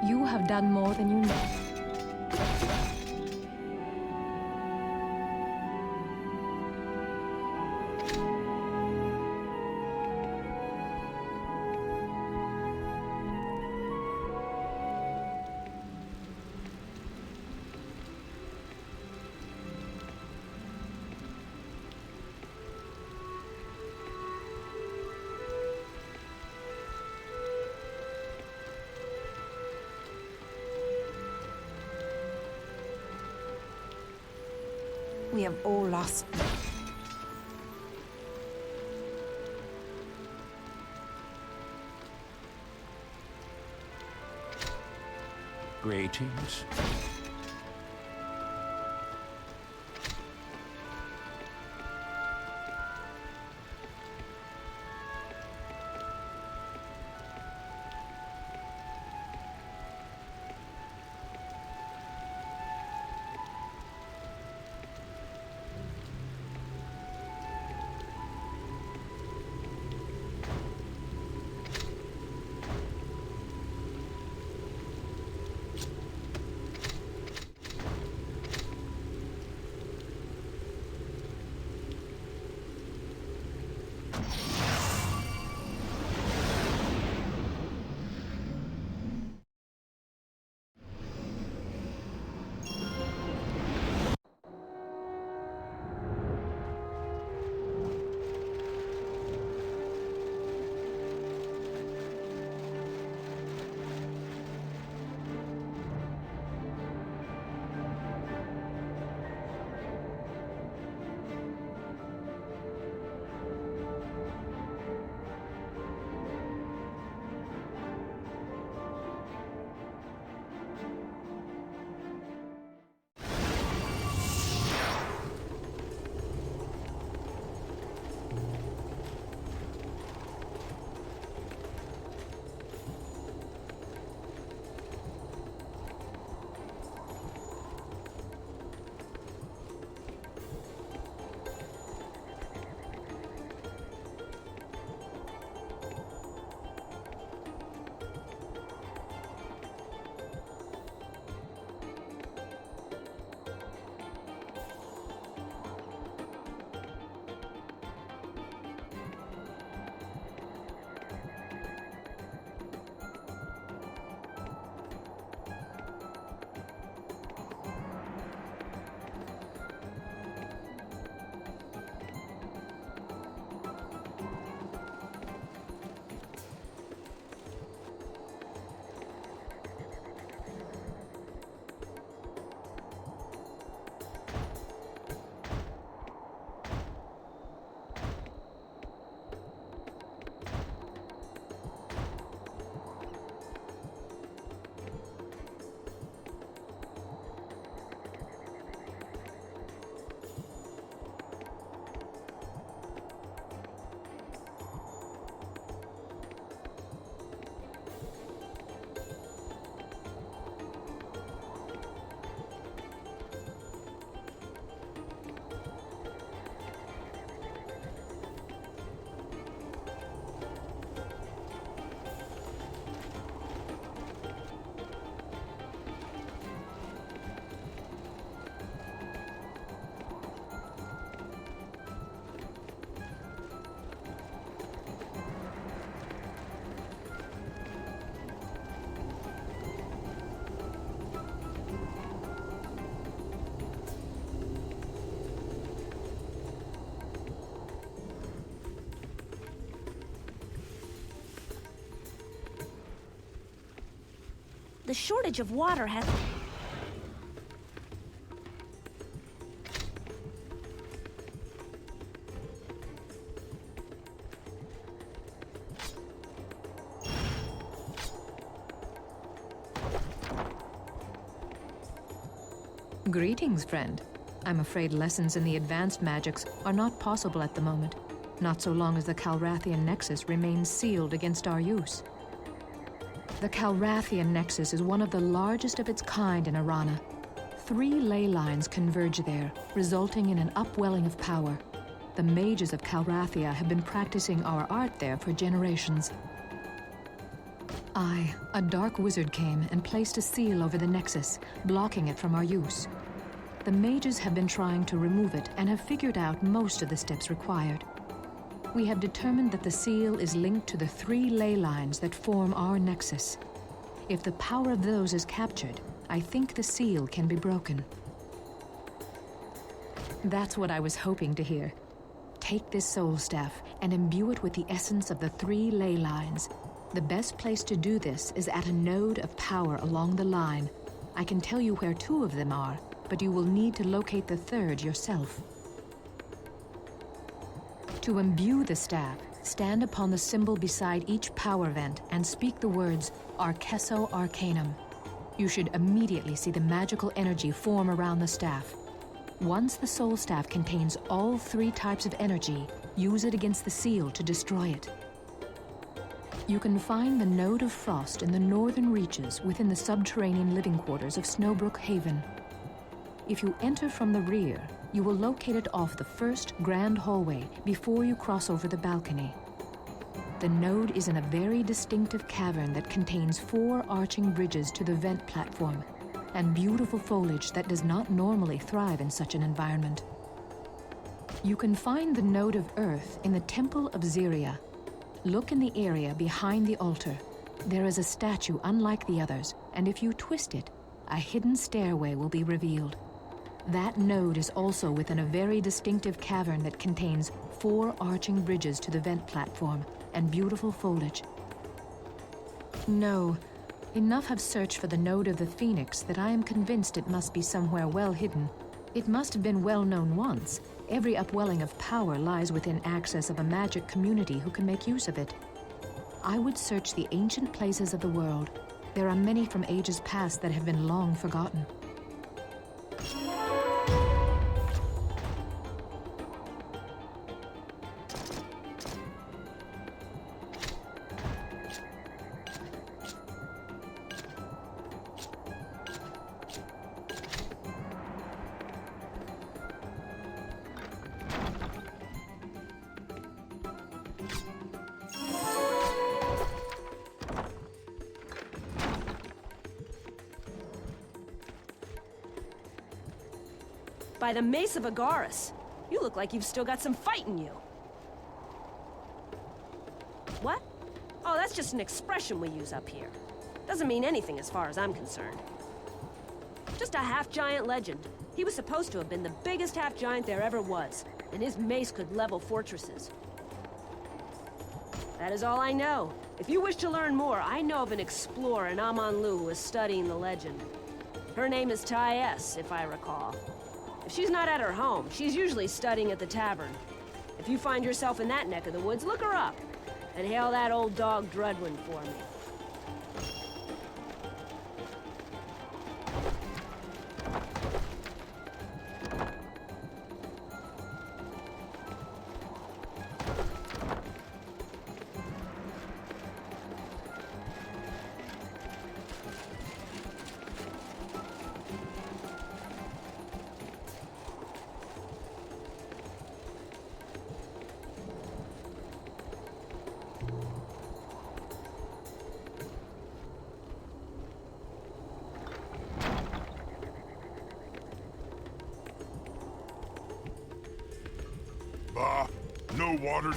You have done more than you know. We have all lost. Greetings. The shortage of water has... Greetings, friend. I'm afraid lessons in the advanced magics are not possible at the moment, not so long as the Calrathian Nexus remains sealed against our use. The Calrathian Nexus is one of the largest of its kind in Arana. 3 ley lines converge there, resulting in an upwelling of power. The mages of Calrathia have been practicing our art there for generations. A dark wizard came and placed a seal over the Nexus, blocking it from our use. The mages have been trying to remove it and have figured out most of the steps required. We have determined that the seal is linked to the 3 ley lines that form our Nexus. If the power of those is captured, I think the seal can be broken. That's what I was hoping to hear. Take this soul staff and imbue it with the essence of the 3 ley lines. The best place to do this is at a node of power along the line. I can tell you where 2 of them are, but you will need to locate the 3rd yourself. To imbue the staff, stand upon the symbol beside each power vent and speak the words Arcesso Arcanum. You should immediately see the magical energy form around the staff. Once the soul staff contains all 3 types of energy, use it against the seal to destroy it. You can find the Node of Frost in the northern reaches within the subterranean living quarters of Snowbrook Haven. If you enter from the rear, you will locate it off the first grand hallway before you cross over the balcony. The node is in a very distinctive cavern that contains 4 arching bridges to the vent platform and beautiful foliage that does not normally thrive in such an environment. You can find the Node of Earth in the Temple of Ziria. Look in the area behind the altar. There is a statue unlike the others, and if you twist it, a hidden stairway will be revealed. That node is also within a very distinctive cavern that contains 4 arching bridges to the vent platform and beautiful foliage. No, enough have searched for the Node of the Phoenix that I am convinced it must be somewhere well hidden. It must have been well known once. Every upwelling of power lies within access of a magic community who can make use of it. I would search the ancient places of the world. There are many from ages past that have been long forgotten. By the Mace of Agaris, you look like you've still got some fight in you. What? Oh, that's just an expression we use up here. Doesn't mean anything as far as I'm concerned. Just a half-giant legend. He was supposed to have been the biggest half-giant there ever was, and his mace could level fortresses. That is all I know. If you wish to learn more, I know of an explorer in Amanlu who is studying the legend. Her name is Ty-S, if I recall. If she's not at her home, she's usually studying at the tavern. If you find yourself in that neck of the woods, look her up. And hail that old dog Drudwin for me. Bah, no water.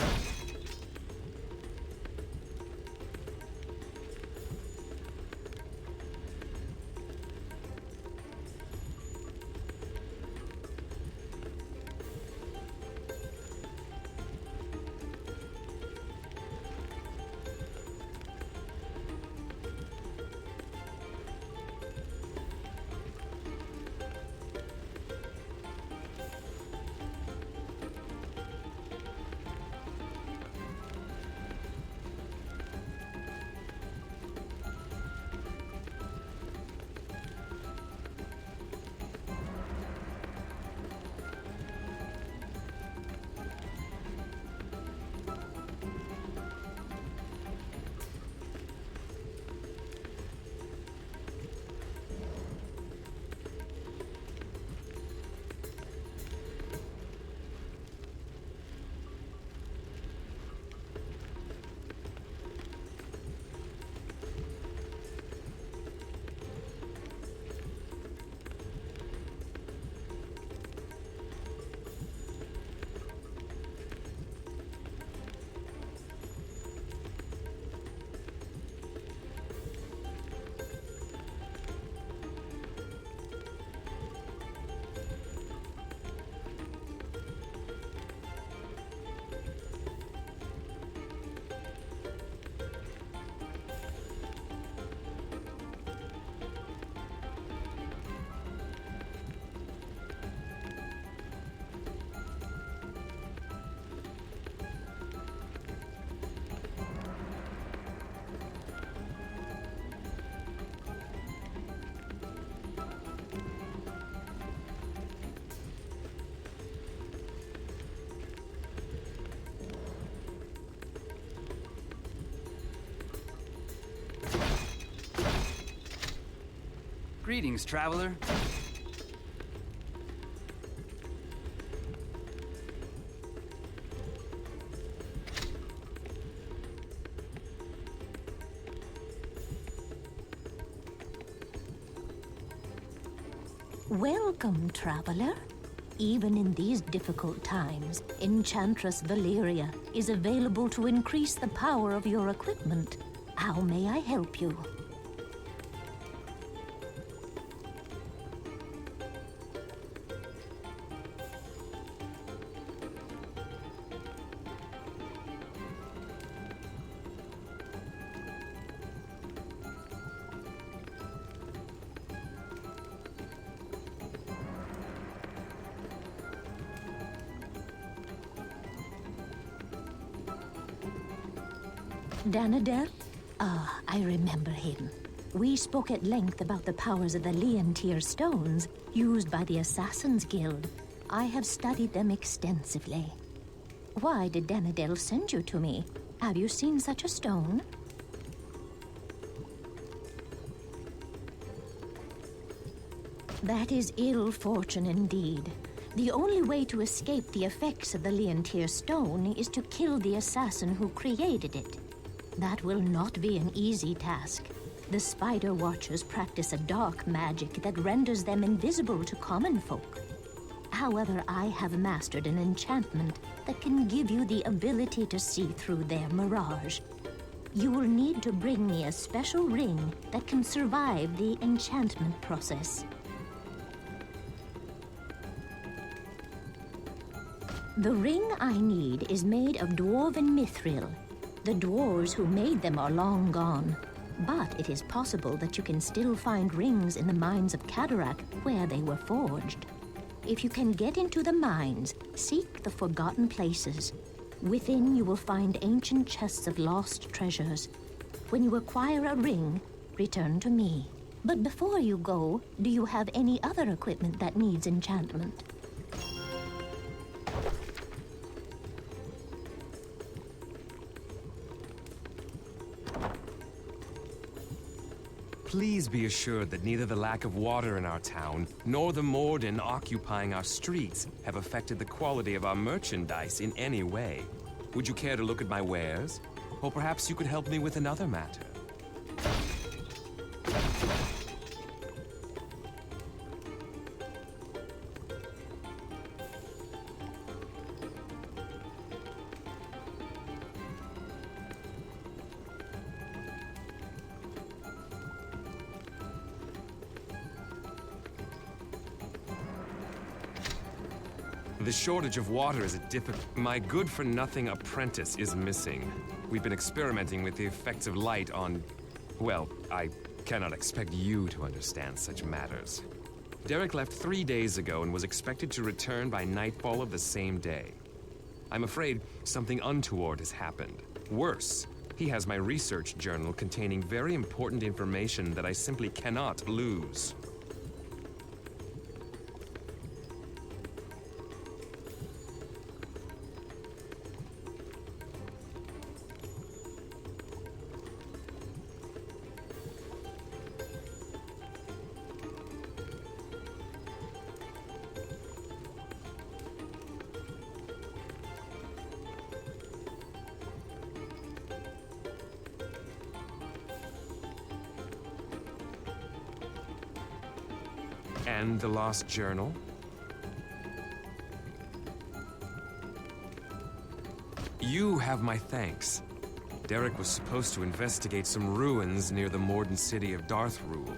Greetings, traveler. Welcome, traveler. Even in these difficult times, Enchantress Valeria is available to increase the power of your equipment. How may I help you? Danadel? Ah, I remember him. We spoke at length about the powers of the Leontier stones used by the Assassin's Guild. I have studied them extensively. Why did Danadel send you to me? Have you seen such a stone? That is ill fortune indeed. The only way to escape the effects of the Leontier stone is to kill the assassin who created it. That will not be an easy task. The Spider Watchers practice a dark magic that renders them invisible to common folk. However, I have mastered an enchantment that can give you the ability to see through their mirage. You will need to bring me a special ring that can survive the enchantment process. The ring I need is made of dwarven mithril. The dwarves who made them are long gone, but it is possible that you can still find rings in the mines of Cataract where they were forged. If you can get into the mines, seek the forgotten places. Within you will find ancient chests of lost treasures. When you acquire a ring, return to me. But before you go, do you have any other equipment that needs enchantment? Please be assured that neither the lack of water in our town, nor the Morden occupying our streets have affected the quality of our merchandise in any way. Would you care to look at my wares? Or perhaps you could help me with another matter. The shortage of water is a My good-for-nothing apprentice is missing. We've been experimenting with the effects of light on... Well, I cannot expect you to understand such matters. Derek left 3 days ago and was expected to return by nightfall of the same day. I'm afraid something untoward has happened. Worse, he has my research journal containing very important information that I simply cannot lose. And the lost journal? You have my thanks. Derek was supposed to investigate some ruins near the Morden city of Darthrule.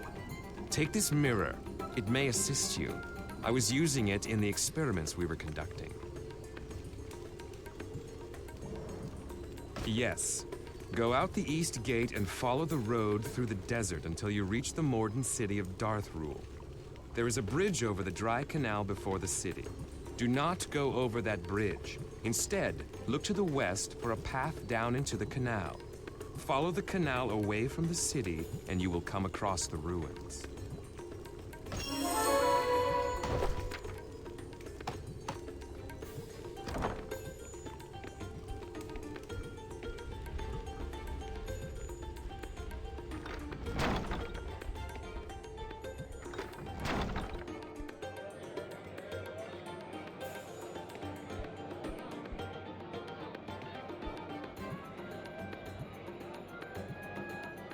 Take this mirror. It may assist you. I was using it in the experiments we were conducting. Yes. Go out the east gate and follow the road through the desert until you reach the Morden city of Darthrule. There is a bridge over the dry canal before the city. Do not go over that bridge. Instead, look to the west for a path down into the canal. Follow the canal away from the city, and you will come across the ruins.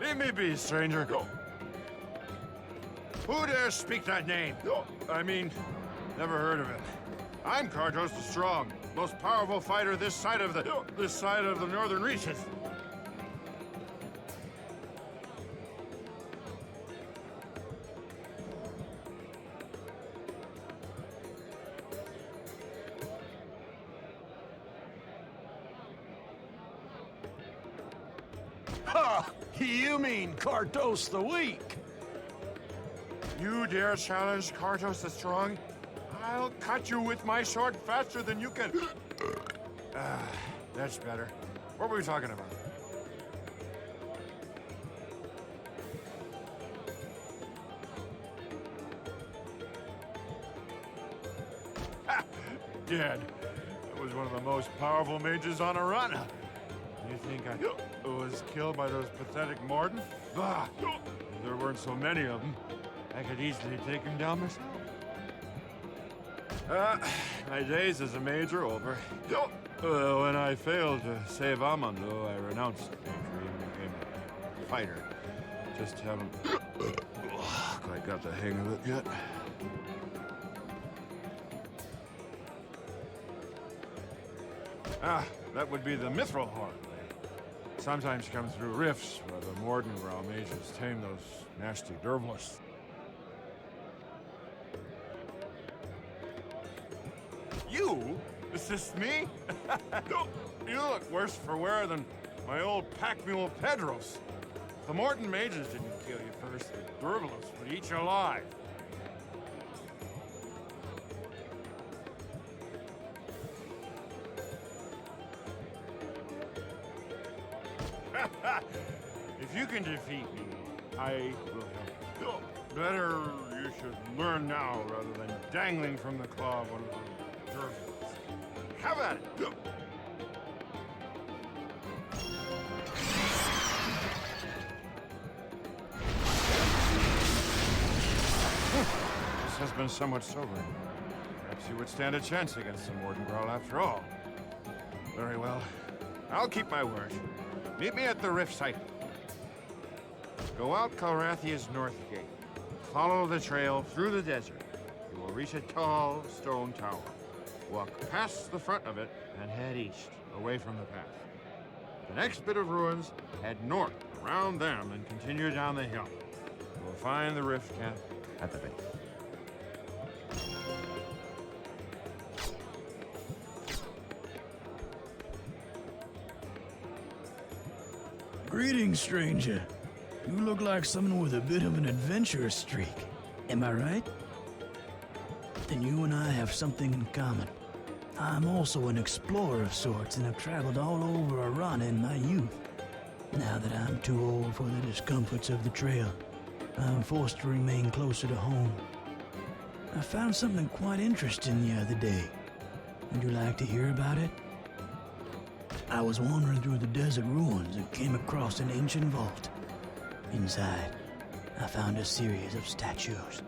Leave me be, stranger. Who dares speak that name? I mean, never heard of it. I'm Kartos the Strong, most powerful fighter this side of the northern reaches. Ha! You mean Kartos the Weak? You dare challenge Kartos the Strong? I'll cut you with my sword faster than you can. That's better. What were we talking about? Ha! Dead. That was one of the most powerful mages on a run. You think I was killed by those pathetic Morden? Bah! If there weren't so many of them, I could easily take him down myself. My days as a mage are over. When I failed to save Amanlu, I renounced the dream and became a fighter. Just haven't quite got the hang of it yet. That would be the mithril horn. They sometimes come through rifts where the Mordengrau mages tame those nasty dervlists. You assist me? You look worse for wear than my old pack mule Pedros. If the Morton mages didn't kill you first, the dervlists would eat you alive. If you can defeat me, I will help you. Better you should learn now rather than dangling from the claw of one of the dervlists. Have at it! This has been somewhat sobering. Perhaps you would stand a chance against the Mordengrau after all. Very well. I'll keep my word. Meet me at the rift site. Go out Calrathia's north gate. Follow the trail through the desert. You will reach a tall stone tower. Walk past the front of it and head east, away from the path. The next bit of ruins, head north around them and continue down the hill. You will find the rift camp at the base. Greetings, stranger. You look like someone with a bit of an adventurous streak. Am I right? Then you and I have something in common. I'm also an explorer of sorts and have traveled all over Arana in my youth. Now that I'm too old for the discomforts of the trail, I'm forced to remain closer to home. I found something quite interesting the other day. Would you like to hear about it? I was wandering through the desert ruins and came across an ancient vault. Inside, I found a series of statues.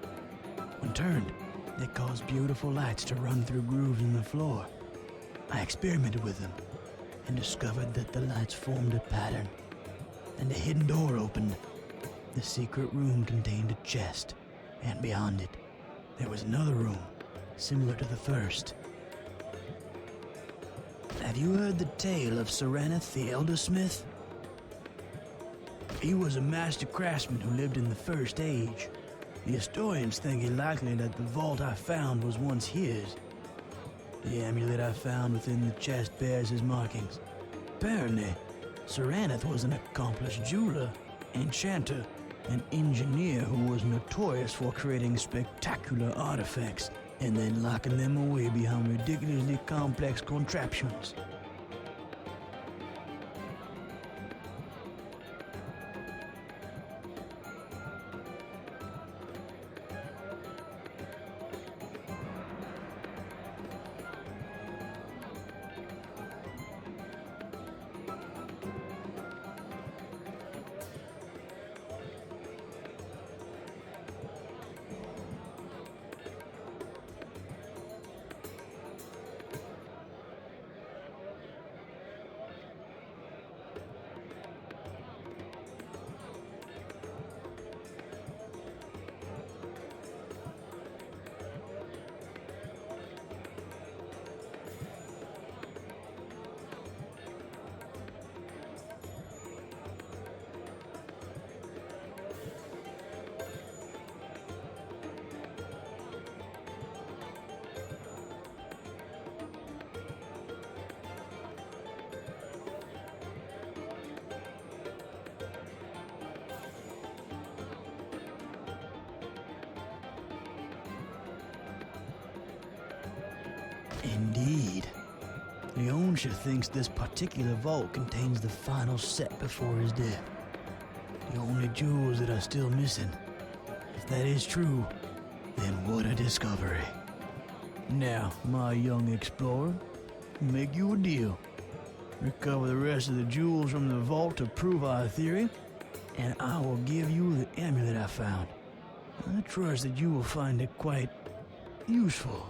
When turned, they caused beautiful lights to run through grooves in the floor. I experimented with them and discovered that the lights formed a pattern, and a hidden door opened. The secret room contained a chest, and beyond it, there was another room, similar to the first. Have you heard the tale of Serenith the Eldersmith? He was a master craftsman who lived in the First Age. The historians think it likely that the vault I found was once his. The amulet I found within the chest bears his markings. Apparently, Serenith was an accomplished jeweler, enchanter, and engineer who was notorious for creating spectacular artifacts and then locking them away behind ridiculously complex contraptions. Indeed. Leontia thinks this particular vault contains the final set before his death. The only jewels that are still missing. If that is true, then what a discovery. Now, my young explorer, make you a deal. Recover the rest of the jewels from the vault to prove our theory, and I will give you the amulet I found. I trust that you will find it quite useful.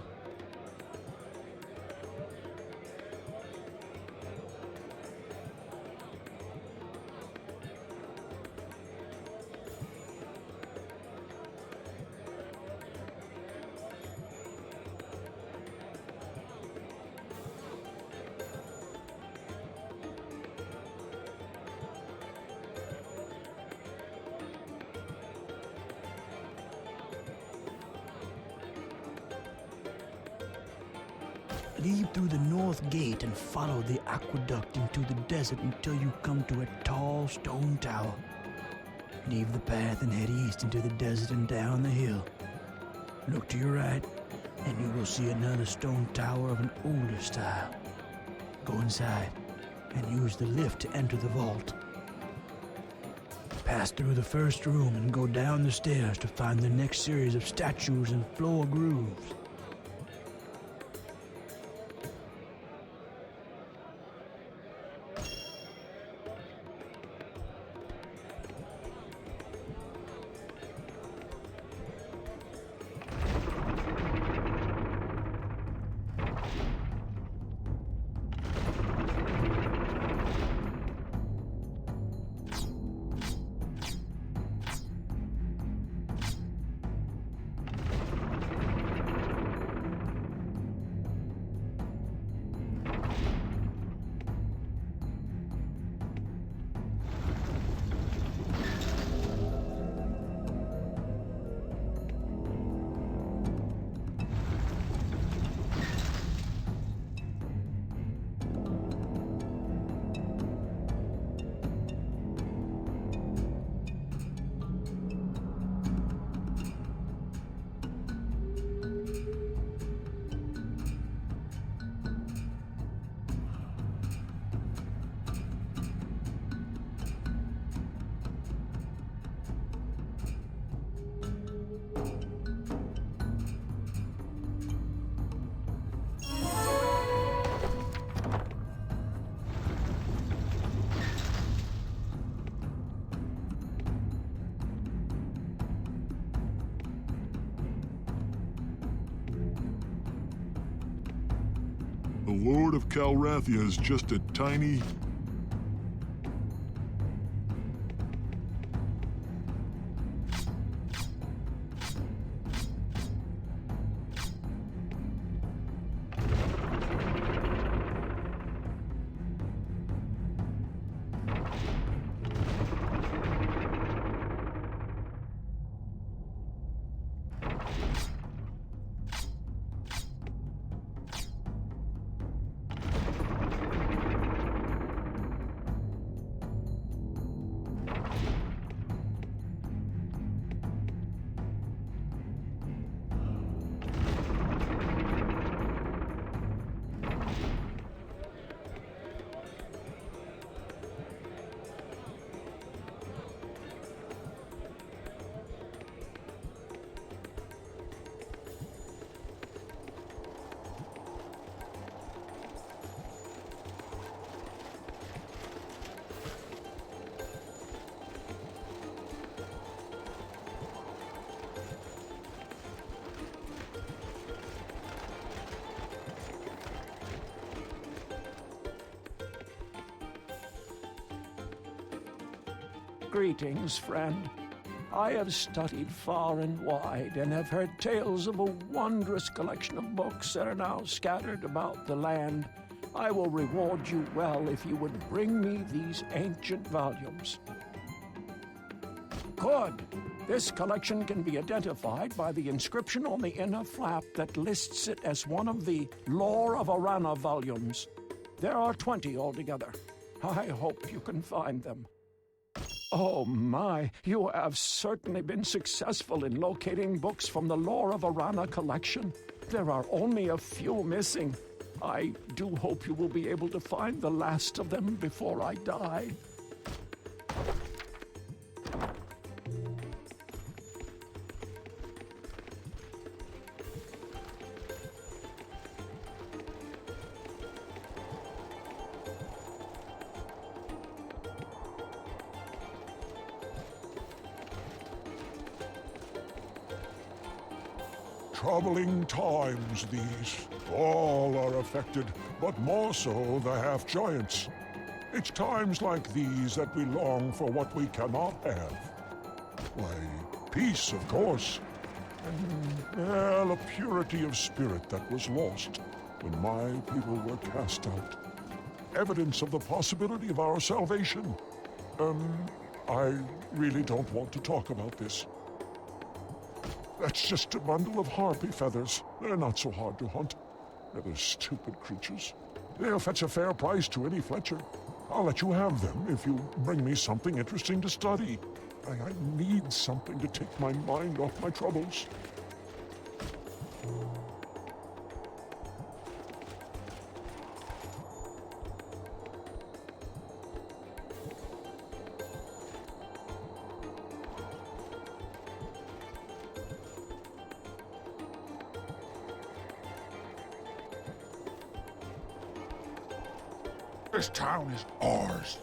Leave through the north gate and follow the aqueduct into the desert until you come to a tall stone tower. Leave the path and head east into the desert and down the hill. Look to your right, and you will see another stone tower of an older style. Go inside and use the lift to enter the vault. Pass through the first room and go down the stairs to find the next series of statues and floor grooves. The Lord of Calrathia is just a tiny... Greetings, friend. I have studied far and wide and have heard tales of a wondrous collection of books that are now scattered about the land. I will reward you well if you would bring me these ancient volumes. Good. This collection can be identified by the inscription on the inner flap that lists it as one of the Lore of Arana volumes. There are 20 altogether. I hope you can find them. Oh my, you have certainly been successful in locating books from the Lore of Arana collection. There are only a few missing. I do hope you will be able to find the last of them before I die. Troubling times these. All are affected, but more so the half-giants. It's times like these that we long for what we cannot have. Why, peace, of course. And, well, a purity of spirit that was lost when my people were cast out. Evidence of the possibility of our salvation. I really don't want to talk about this. That's just a bundle of harpy feathers. They're not so hard to hunt. They're those stupid creatures. They'll fetch a fair price to any Fletcher. I'll let you have them if you bring me something interesting to study. I need something to take my mind off my troubles. This town is ours.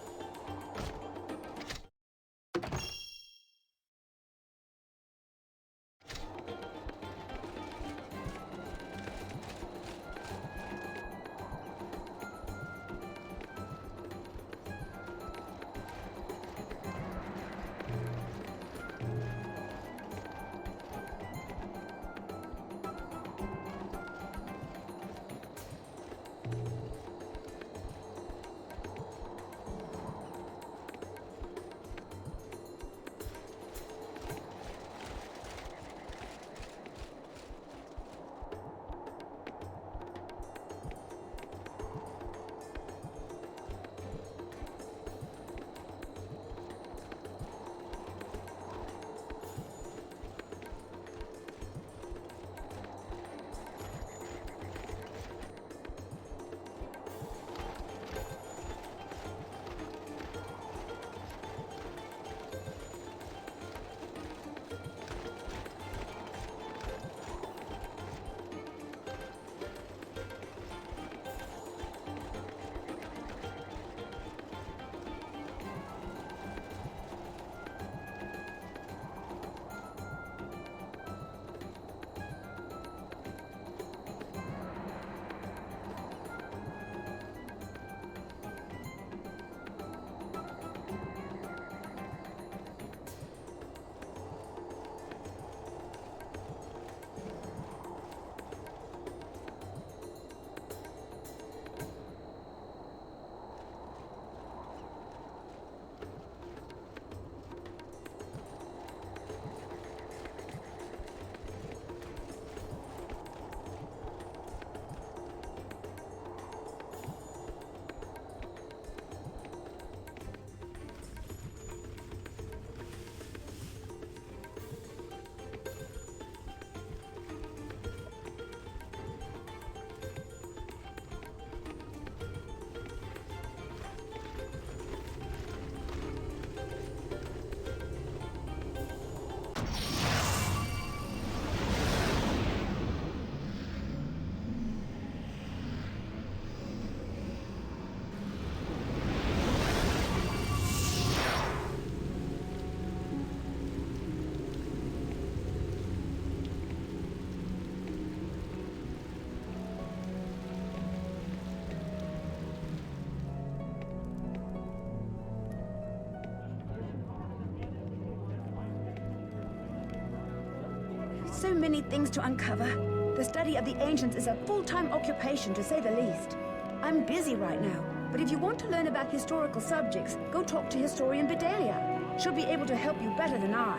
So many things to uncover. The study of the ancients is a full-time occupation, to say the least. I'm busy right now, but if you want to learn about historical subjects, go talk to historian Bedelia. She'll be able to help you better than I.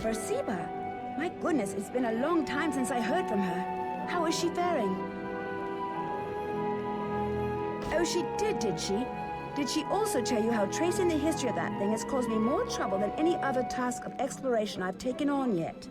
For Siba, my goodness, it's been a long time since I heard from her. How is she faring? Oh, she did she? Did she also tell you how tracing the history of that thing has caused me more trouble than any other task of exploration I've taken on yet?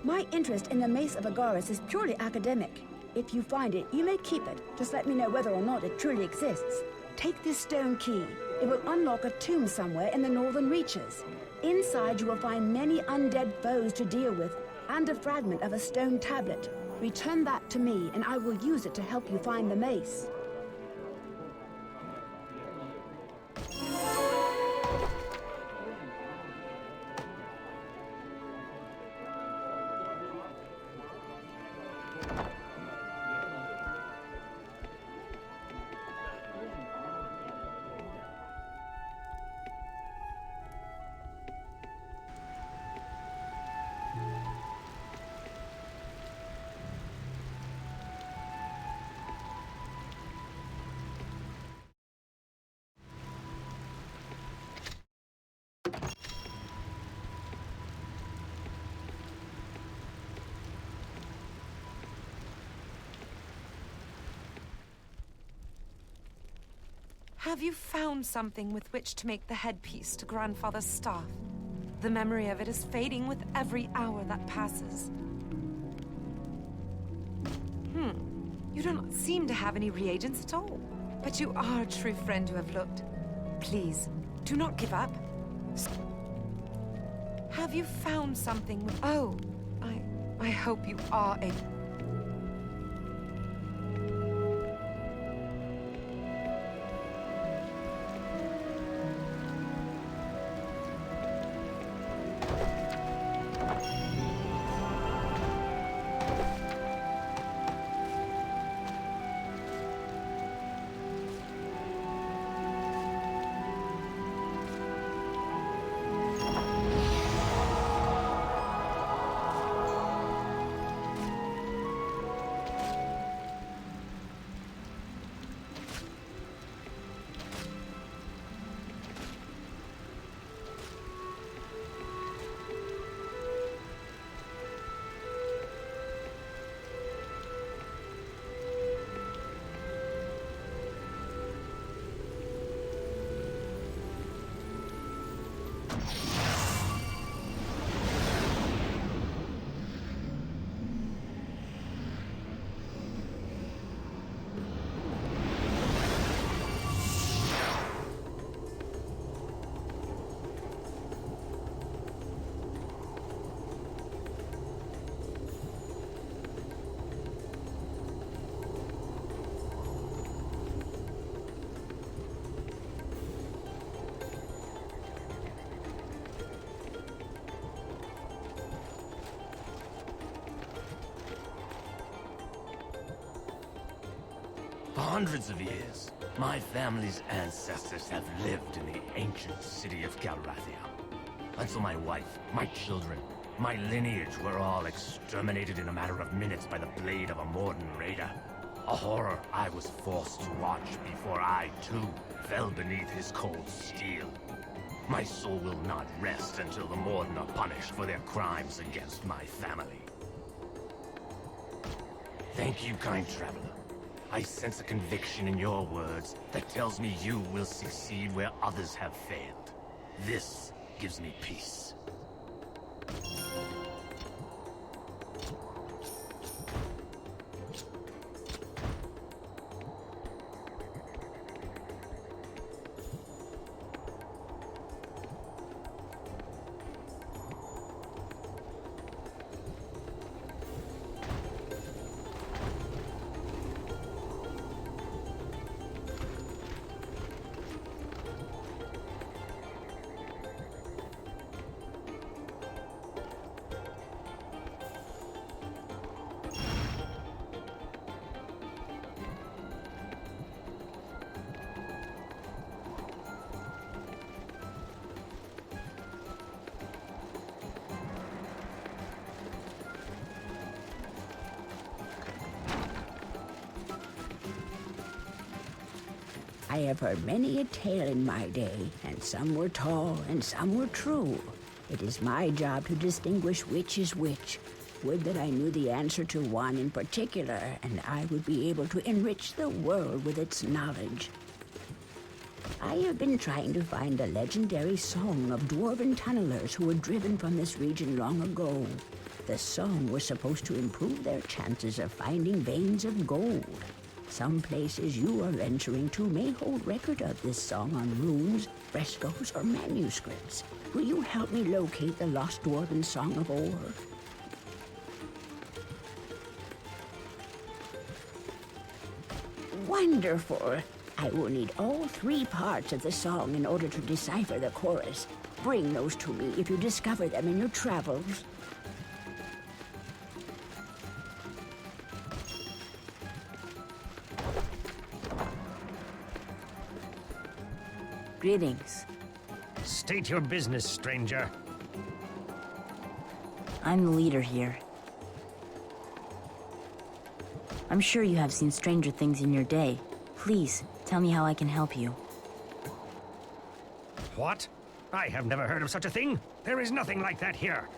My interest in the Mace of Agaris is purely academic. If you find it, you may keep it. Just let me know whether or not it truly exists. Take this stone key. It will unlock a tomb somewhere in the northern reaches. Inside, you will find many undead foes to deal with, and a fragment of a stone tablet. Return that to me, and I will use it to help you find the mace. Have you found something with which to make the headpiece to Grandfather's staff? The memory of it is fading with every hour that passes. You do not seem to have any reagents at all. But you are a true friend to have looked. Please, do not give up. Have you found something with... Oh, I hope you are able... For hundreds of years, my family's ancestors have lived in the ancient city of Calrathia. Until my wife, my children, my lineage were all exterminated in a matter of minutes by the blade of a Morden raider. A horror I was forced to watch before I, too, fell beneath his cold steel. My soul will not rest until the Morden are punished for their crimes against my family. Thank you, kind traveler. I sense a conviction in your words that tells me you will succeed where others have failed. This gives me peace. I have heard many a tale in my day, and some were tall and some were true. It is my job to distinguish which is which. Would that I knew the answer to one in particular, and I would be able to enrich the world with its knowledge. I have been trying to find a legendary song of dwarven tunnelers who were driven from this region long ago. The song was supposed to improve their chances of finding veins of gold. Some places you are venturing to may hold record of this song on runes, frescoes, or manuscripts. Will you help me locate the lost dwarven song of ore? Wonderful! I will need all 3 parts of the song in order to decipher the chorus. Bring those to me if you discover them in your travels. Greetings. State your business, stranger. I'm the leader here. I'm sure you have seen stranger things in your day. Please, tell me how I can help you. What? I have never heard of such a thing. There is nothing like that here.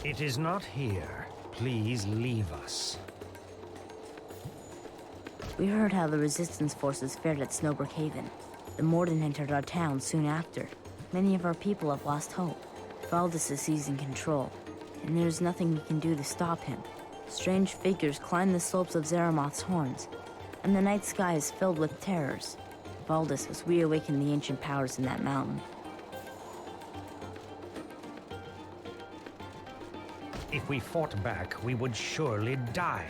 It is not here. Please leave us. We heard how the Resistance forces fared at Snowbrook Haven. The Morden entered our town soon after. Many of our people have lost hope. Valdis is seizing control, and there is nothing we can do to stop him. Strange figures climb the slopes of Zeramoth's horns, and the night sky is filled with terrors. Valdis has reawakened the ancient powers in that mountain. If we fought back, we would surely die.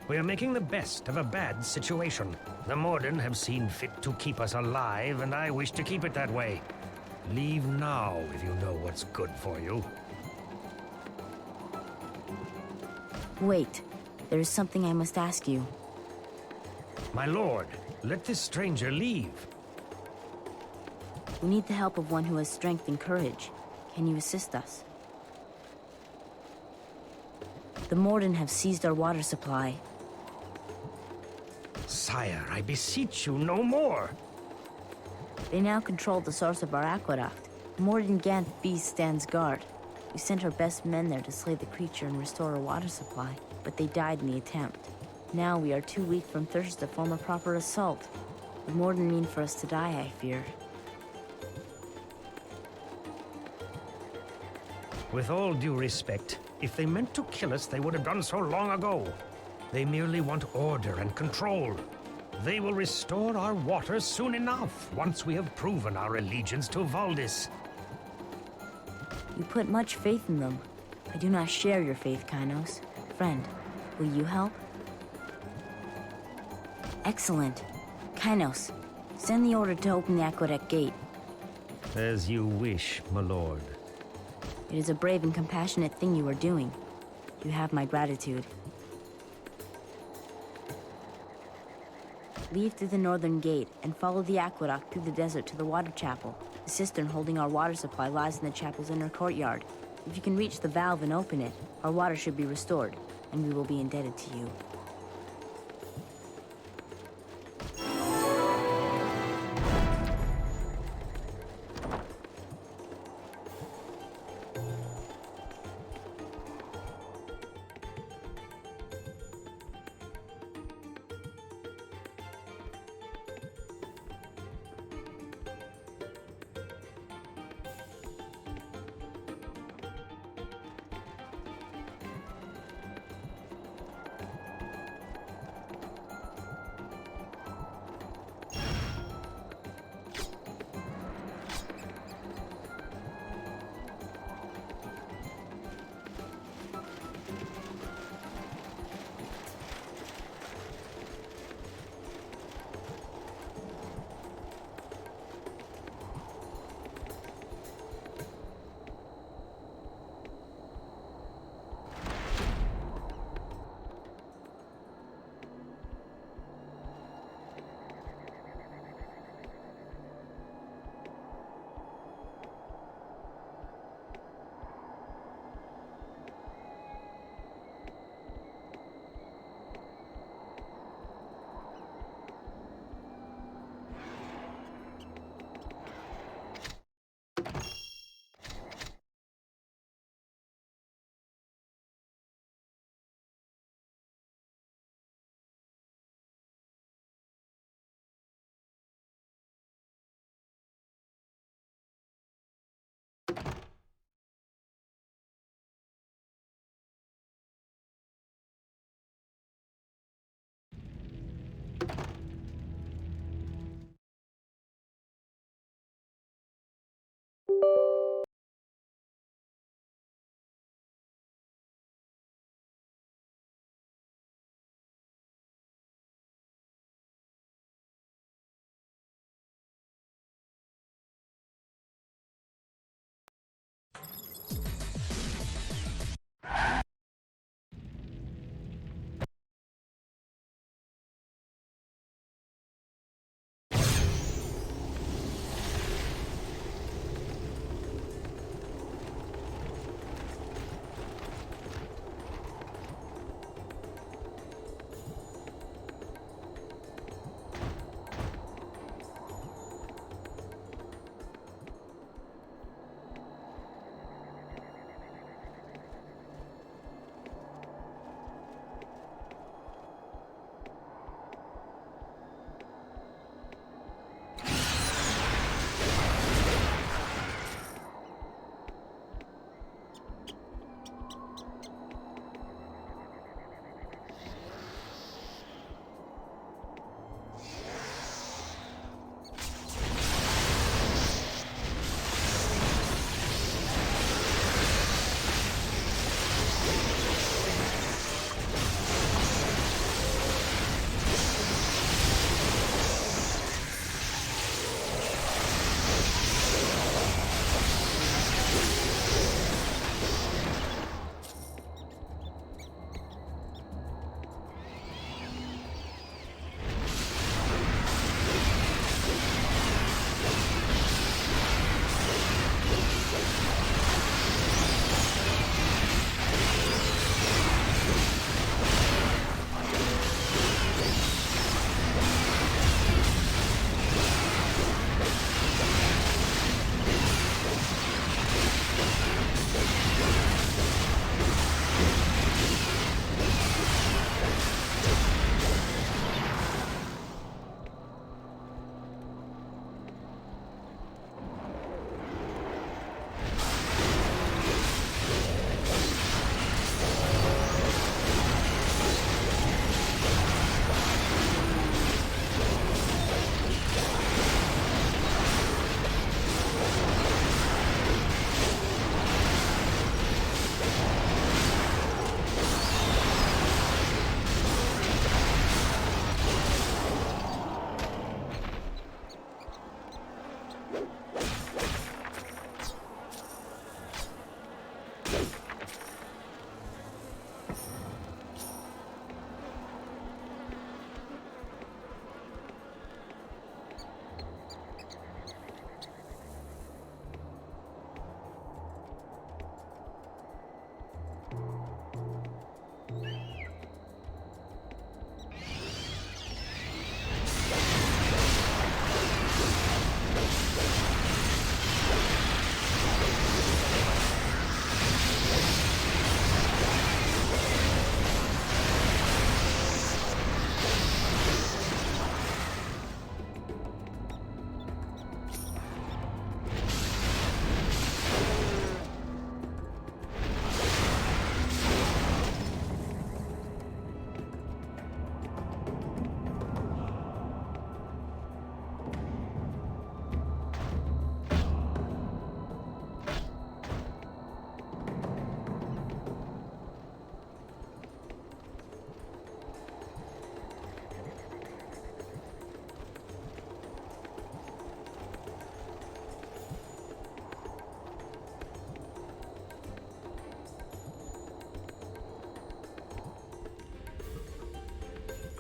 We are making the best of a bad situation. The Morden have seen fit to keep us alive, and I wish to keep it that way. Leave now if you know what's good for you. Wait, there is something I must ask you. My lord, let this stranger leave. We need the help of one who has strength and courage. Can you assist us? The Morden have seized our water supply. Sire, I beseech you no more. They now control the source of our aqueduct. Morden Gant Beast stands guard. We sent our best men there to slay the creature and restore our water supply, but they died in the attempt. Now we are too weak from thirst to form a proper assault. The Morden mean for us to die, I fear. With all due respect, if they meant to kill us, they would have done so long ago. They merely want order and control. They will restore our waters soon enough, once we have proven our allegiance to Valdis. You put much faith in them. I do not share your faith, Kainos. Friend, will you help? Excellent. Kainos, send the order to open the aqueduct gate. As you wish, my lord. It is a brave and compassionate thing you are doing. You have my gratitude. Leave through the northern gate and follow the aqueduct through the desert to the water chapel. The cistern holding our water supply lies in the chapel's inner courtyard. If you can reach the valve and open it, our water should be restored, and we will be indebted to you.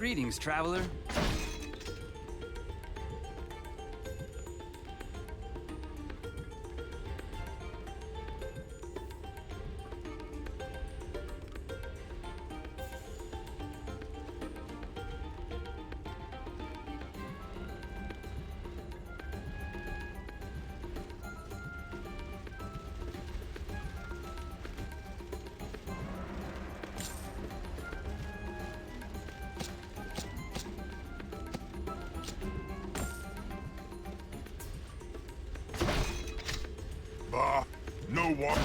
Greetings, traveler. Bah, no one.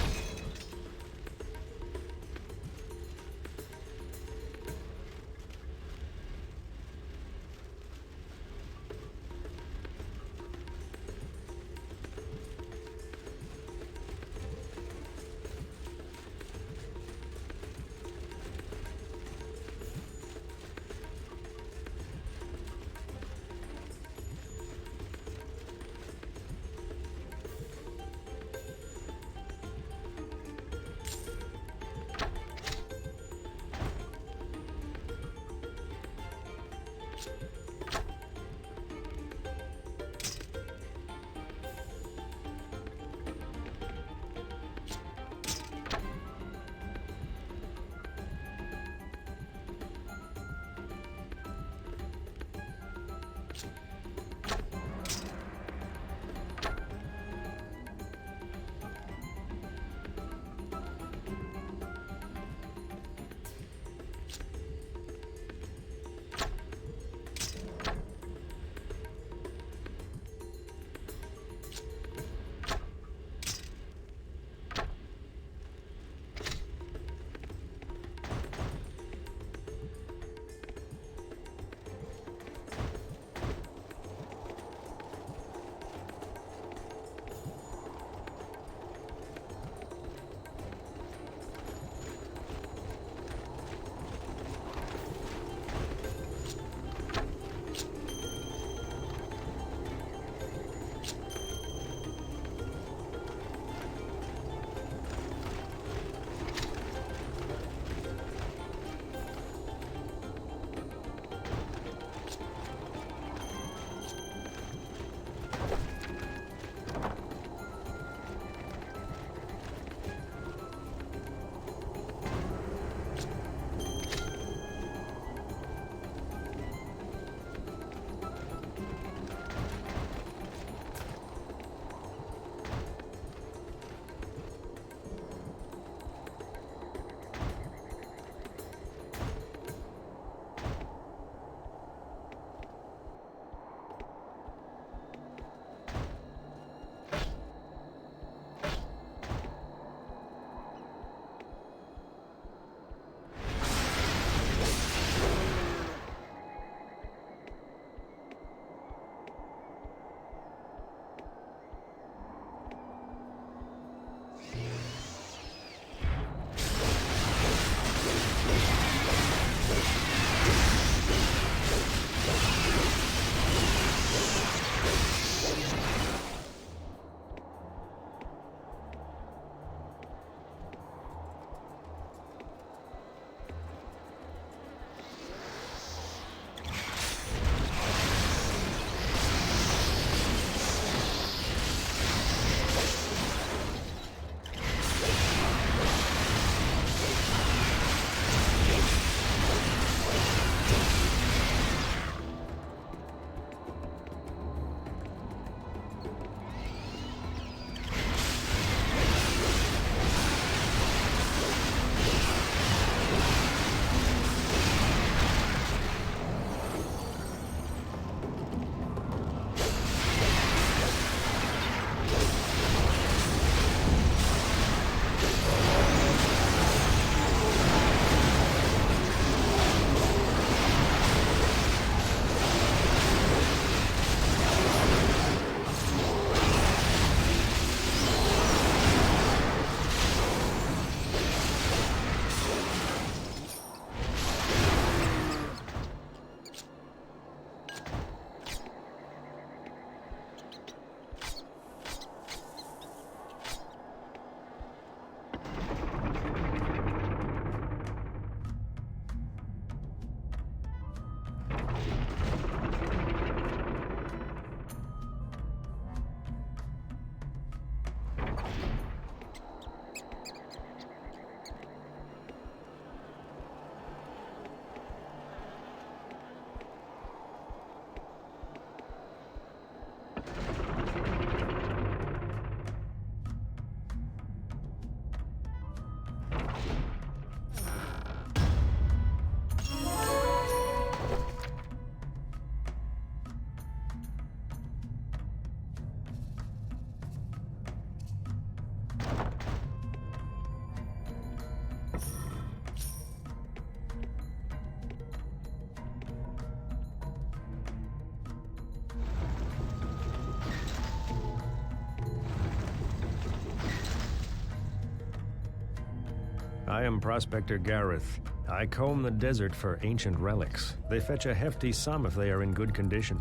I am Prospector Gareth. I comb the desert for ancient relics. They fetch a hefty sum if they are in good condition.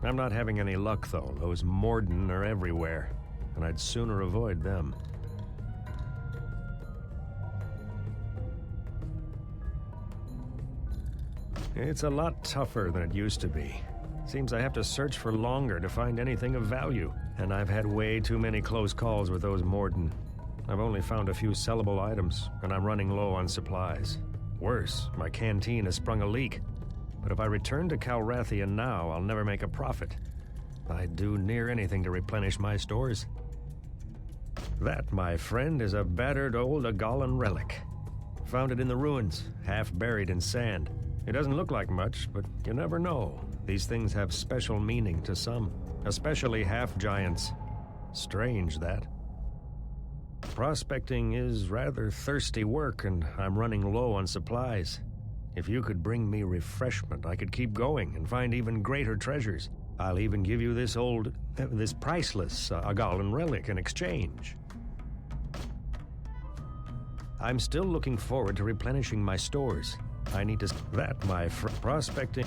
I'm not having any luck, though. Those Morden are everywhere, and I'd sooner avoid them. It's a lot tougher than it used to be. Seems I have to search for longer to find anything of value, and I've had way too many close calls with those Morden. I've only found a few sellable items, and I'm running low on supplies. Worse, my canteen has sprung a leak. But if I return to Calrathia now, I'll never make a profit. I'd do near anything to replenish my stores. That, my friend, is a battered old Agalan relic. Found it in the ruins, half buried in sand. It doesn't look like much, but you never know. These things have special meaning to some, especially half-giants. Strange, that. Prospecting is rather thirsty work, and I'm running low on supplies. If you could bring me refreshment, I could keep going and find even greater treasures. I'll even give you this priceless Agalan relic in exchange. I'm still looking forward to replenishing my stores. I need to... That, my prospecting...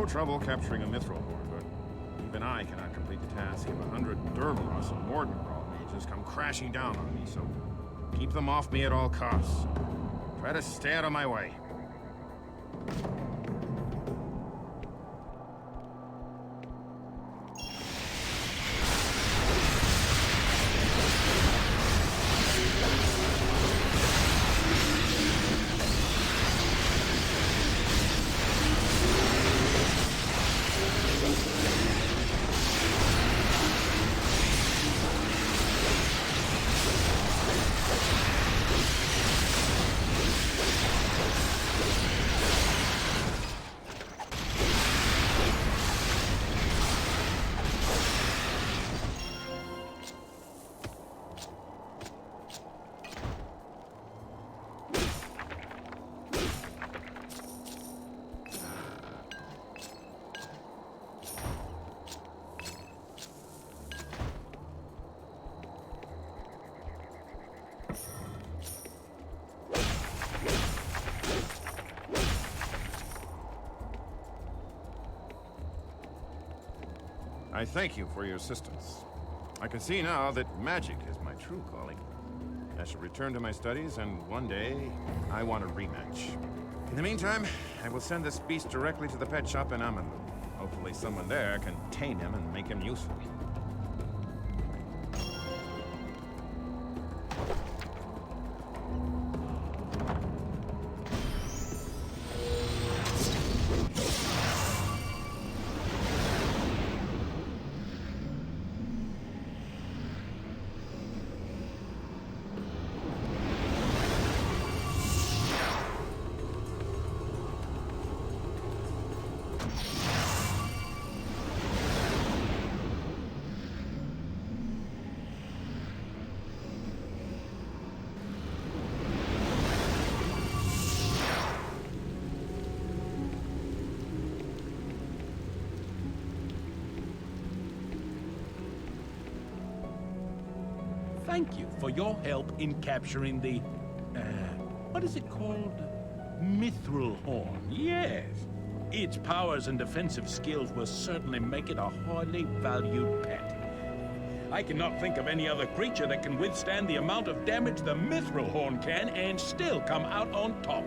no trouble capturing a mithril horn, but even I cannot complete the task if 100 Dervalos and Mordenbrawl mages come crashing down on me, so keep them off me at all costs. Try to stay out of my way. I thank you for your assistance. I can see now that magic is my true calling. I shall return to my studies, and one day, I want a rematch. In the meantime, I will send this beast directly to the pet shop in Amun. Hopefully someone there can tame him and make him useful. Thank you for your help in capturing the, what is it called? Mithril horn. Yes. Its powers and defensive skills will certainly make it a highly valued pet. I cannot think of any other creature that can withstand the amount of damage the mithril horn can and still come out on top.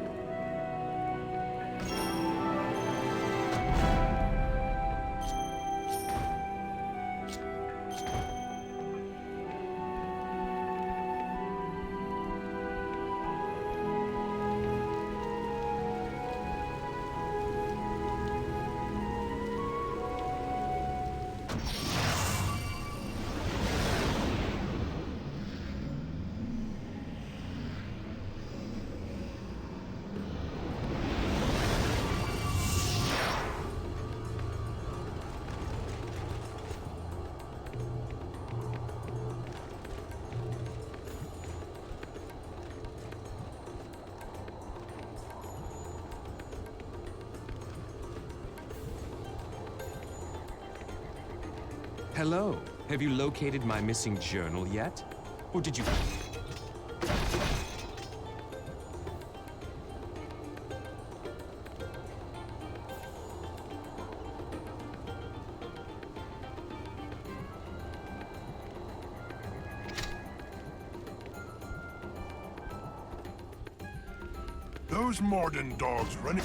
Hello. Have you located my missing journal yet? Or did you... Those Morden dogs running...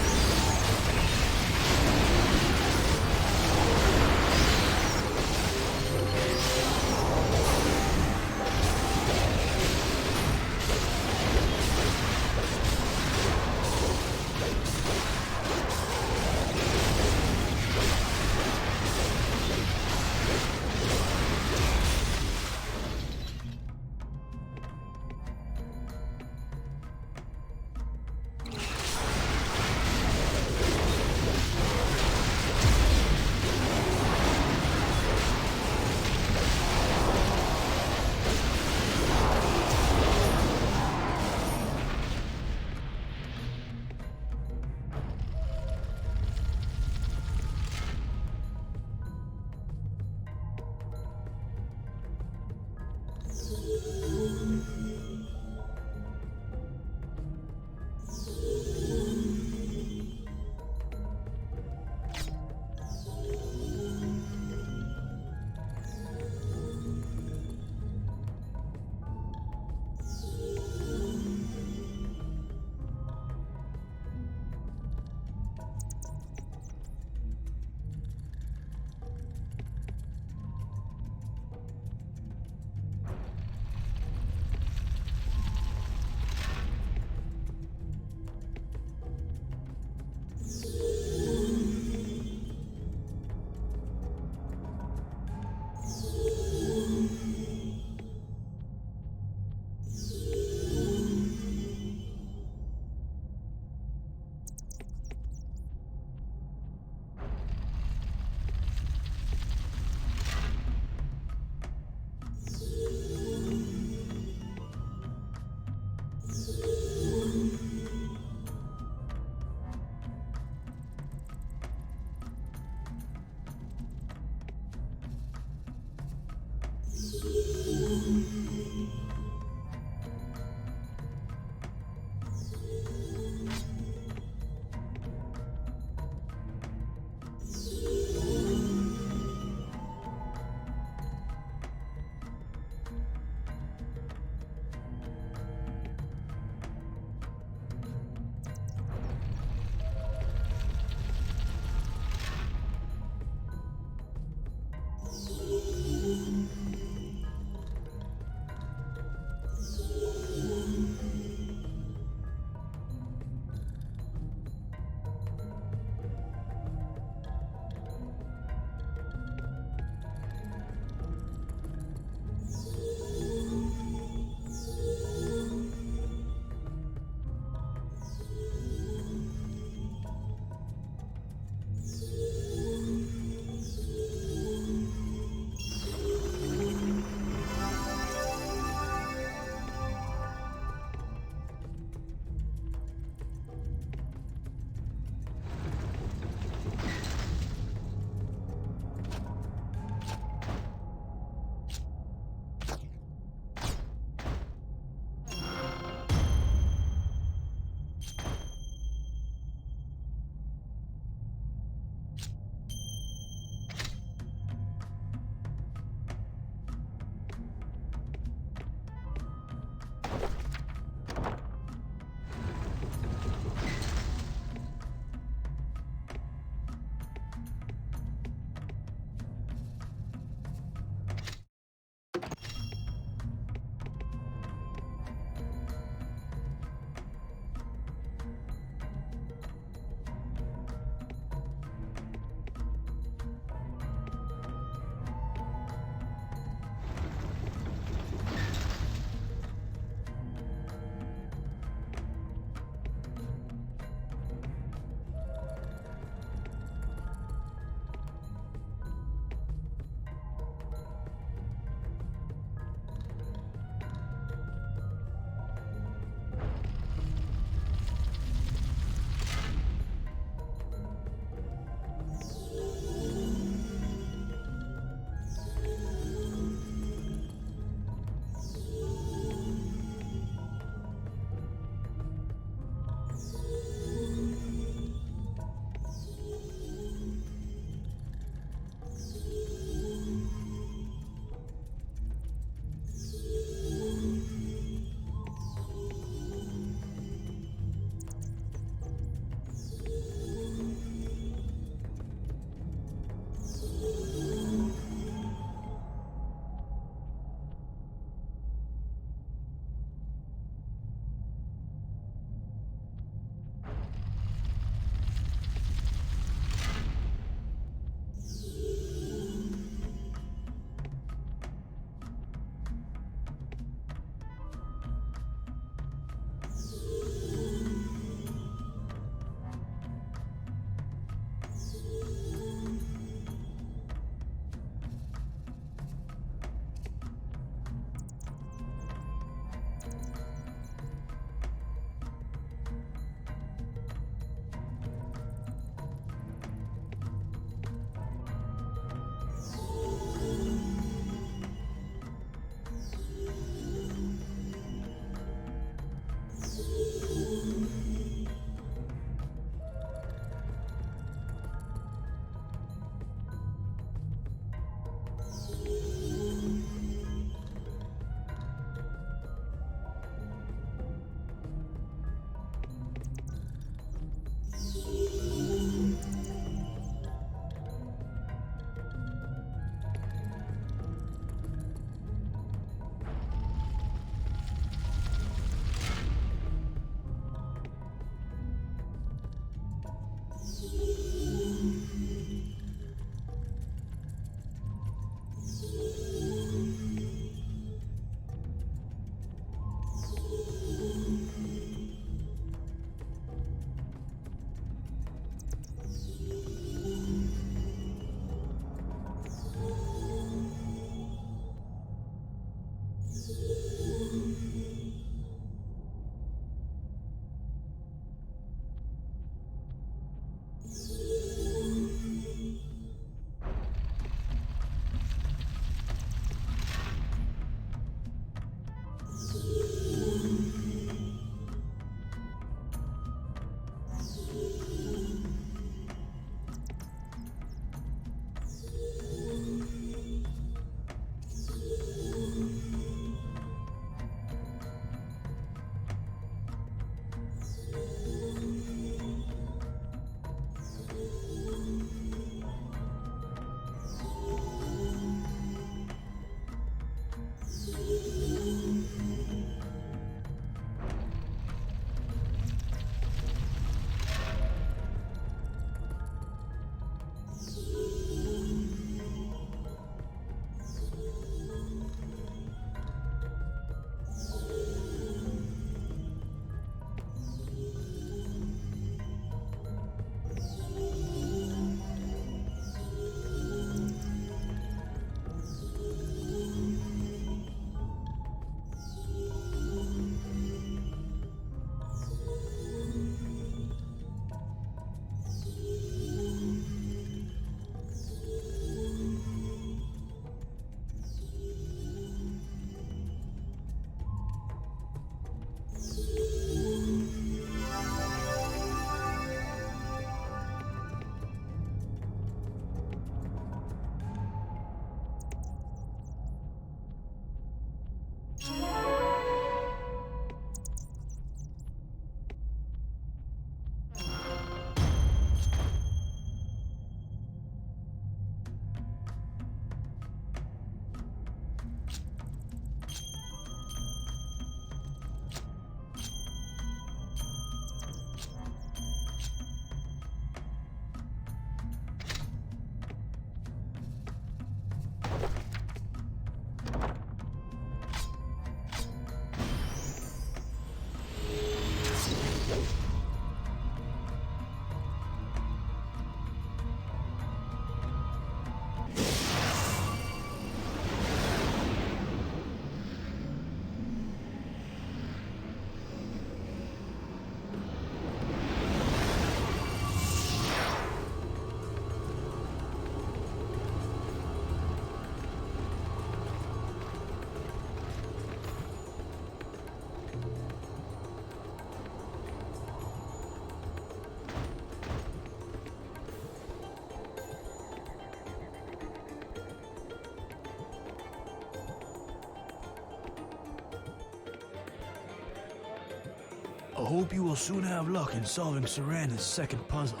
hope you will soon have luck in solving Serana's second puzzle.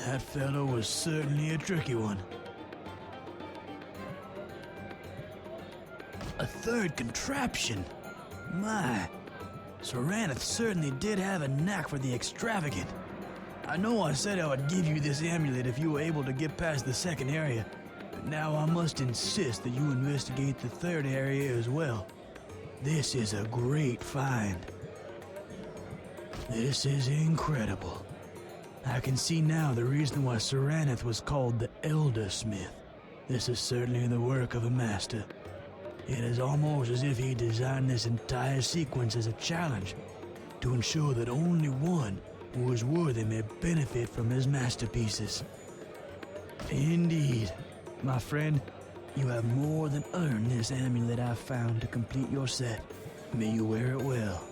That fellow was certainly a tricky one. A third contraption? My, Seranath certainly did have a knack for the extravagant. I know I said I would give you this amulet if you were able to get past the second area, but now I must insist that you investigate the third area as well. This is a great find. This is incredible. I can see now the reason why Seranath was called the Elder Smith. This is certainly the work of a master. It is almost as if he designed this entire sequence as a challenge, to ensure that only one who is worthy may benefit from his masterpieces. Indeed, my friend, you have more than earned this amulet I found to complete your set. May you wear it well.